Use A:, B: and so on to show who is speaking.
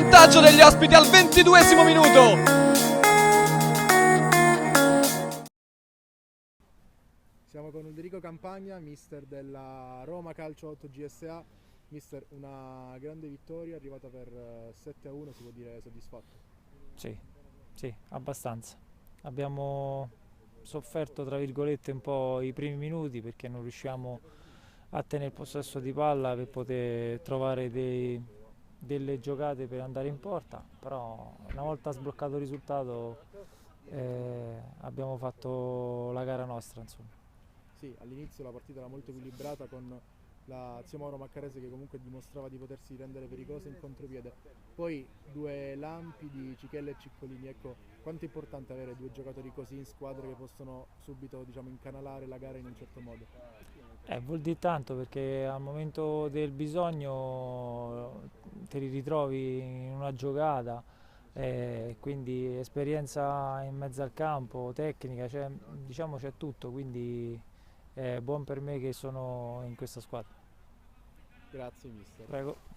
A: vantaggio degli ospiti al 22esimo minuto.
B: Siamo con Ulrico Campagna, mister della Roma Calcio 8 GSA. Mister, una grande vittoria arrivata per 7-1, si può dire soddisfatto?
C: Sì, sì, abbastanza. Abbiamo sofferto, tra virgolette, un po' i primi minuti perché non riusciamo a tenere possesso di palla per poter trovare delle giocate per andare in porta, però una volta sbloccato il risultato abbiamo fatto la gara nostra, insomma.
B: Sì, all'inizio la partita era molto equilibrata con la Zio Mauro Maccarese che comunque dimostrava di potersi rendere pericolosa in contropiede. Poi due lampi di Cichella e Ciccolini, ecco, quanto è importante avere due giocatori così in squadra che possono subito, diciamo, incanalare la gara in un certo modo.
C: Vuol dire tanto perché al momento del bisogno te li ritrovi in una giocata, quindi esperienza in mezzo al campo, tecnica, diciamo c'è tutto, quindi è buon per me che sono in questa squadra.
B: Grazie mister.
C: Prego.